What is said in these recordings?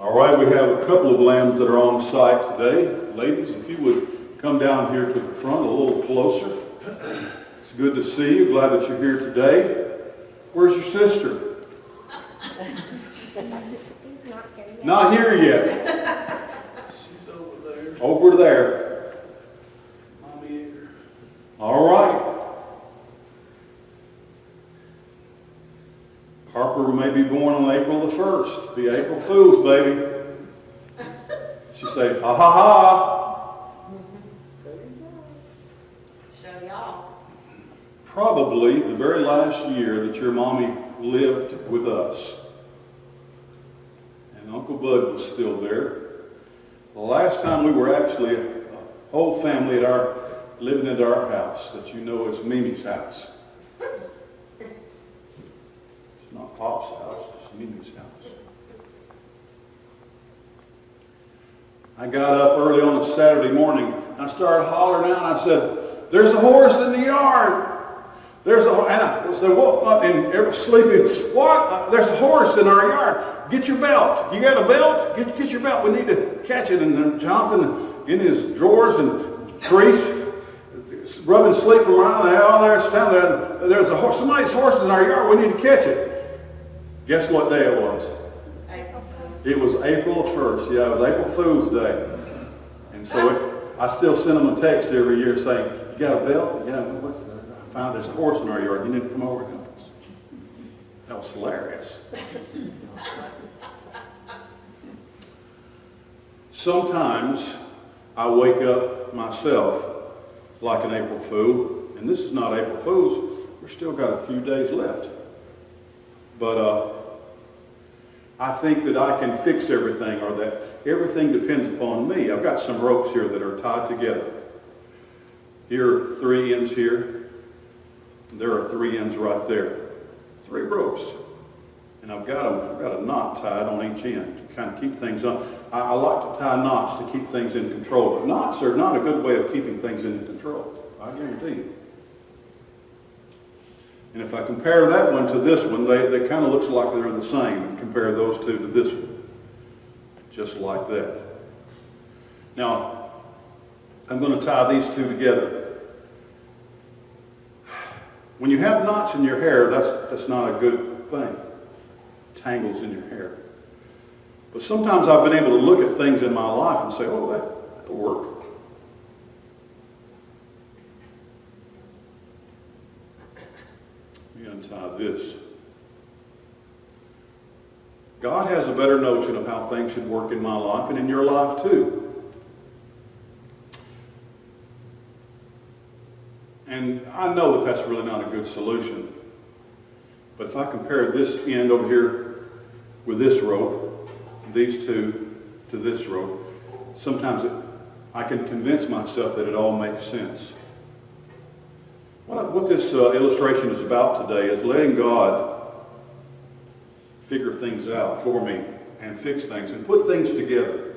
All right, we have a couple of lambs that are on site today. Ladies, if you would come down here to the front a little closer. It's good to see you. Glad that you're here today. Where's your sister? Not here yet. She's over there. Over there. Mommy here. All right. Harper may be born on April the 1st. Be April Fool's, baby. She say, ha ha ha. Show y'all. Probably the very last year that your mommy lived with us. And Uncle Bud was still there. The last time we were actually a whole family living at our house that you know is Mimi's house. It's not Pop's house, it's Mimi's house. I got up early on a Saturday morning. I started hollering out. I said, "There's a horse in the yard. There's a," and I said, "What?" And everyone's sleeping. "What? There's a horse in our yard. Get your belt. You got a belt? Get your belt. We need to catch it." And then Jonathan in his drawers and crease, rubbing sleep from around there. Oh, there's down there. There's a horse. Somebody's horse is in our yard. We need to catch it. Guess what day it was? April Fool's. It was April 1st. Yeah, it was April Fool's Day. And so I still send them a text every year saying, "You got a belt? Yeah, I found there's a horse in our yard. You need to come over and help us." That was hilarious. Sometimes I wake up myself like an April Fool, and this is not April Fool's. We've still got a few days left. But I think that I can fix everything, or that everything depends upon me. I've got some ropes here that are tied together. Here are 3 ends here. And there are 3 ends right there. 3 ropes. And I've got a knot tied on each end to kind of keep things on. I like to tie knots to keep things in control. But knots are not a good way of keeping things in control. I guarantee you. And if I compare that one to this one, they kind of looks like they're the same. Compare those two to this one. Just like that. Now, I'm going to tie these 2 together. When you have knots in your hair, that's not a good thing. Tangles in your hair. But sometimes I've been able to look at things in my life and say, "Oh, that'll work." Untie this. God has a better notion of how things should work in my life and in your life too. And I know that that's really not a good solution. But if I compare this end over here with this rope, these 2 to this rope, sometimes I can convince myself that it all makes sense. What this illustration is about today is letting God figure things out for me and fix things and put things together.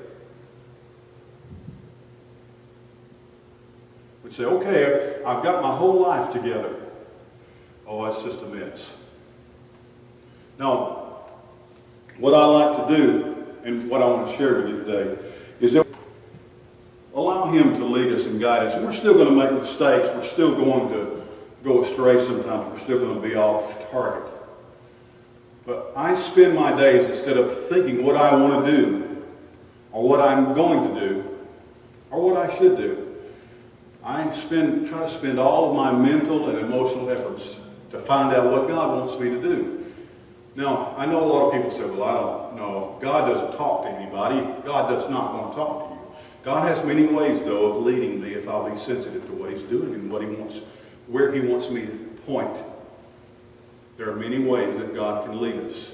We say, "Okay, I've got my whole life together." Oh, it's just a mess. Now, what I like to do and what I want to share with you today is that allow Him to lead us and guide us. And we're still going to make mistakes. We're still going to go astray sometimes. We're still going to be off target. But I spend my days, instead of thinking what I want to do, or what I'm going to do, or what I should do, I try to spend all of my mental and emotional efforts to find out what God wants me to do. Now, I know a lot of people say, "Well, I don't know. God doesn't talk to anybody. God does not want to talk to you." God has many ways, though, of leading me if I'll be sensitive to what He's doing and what He wants, where He wants me to point. There are many ways that God can lead us.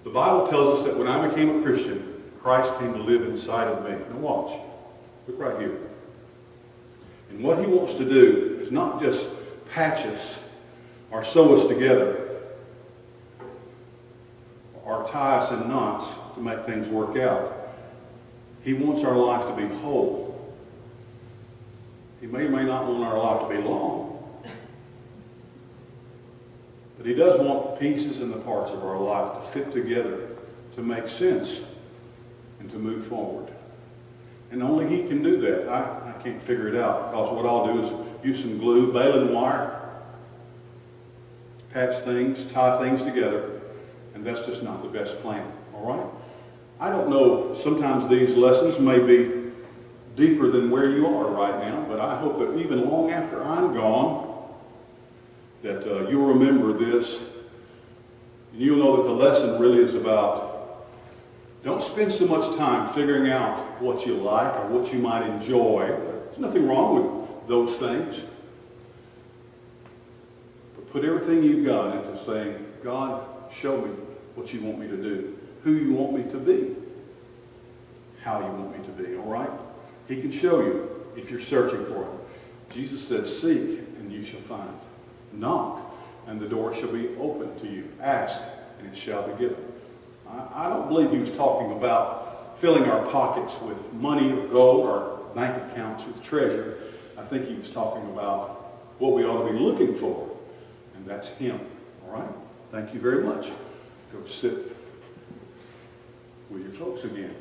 The Bible tells us that when I became a Christian, Christ came to live inside of me. Now watch. Look right here. And what He wants to do is not just patch us or sew us together or tie us in knots to make things work out. He wants our life to be whole. He may or may not want our life to be long. But He does want the pieces and the parts of our life to fit together to make sense. and to move forward. And only he can do that. I can't figure it out, because what I'll do is use some glue, baling wire, patch things, tie things together, and that's just not the best plan, all right? I don't know, sometimes these lessons may be deeper than where you are right now, but I hope that even long after I'm gone, that you'll remember this, and you'll know that the lesson really is about, don't spend so much time figuring out what you like or what you might enjoy. There's nothing wrong with those things. But put everything you've got into saying, God, show me what you want me to do, who you want me to be, how you want me to be, all right? He can show you if you're searching for him. Jesus said, seek and you shall find. Knock and the door shall be opened to you. Ask and it shall be given. I don't believe he was talking about filling our pockets with money or gold or bank accounts with treasure. I think he was talking about what we ought to be looking for, and that's him. All right? Thank you very much. Go sit with your folks again.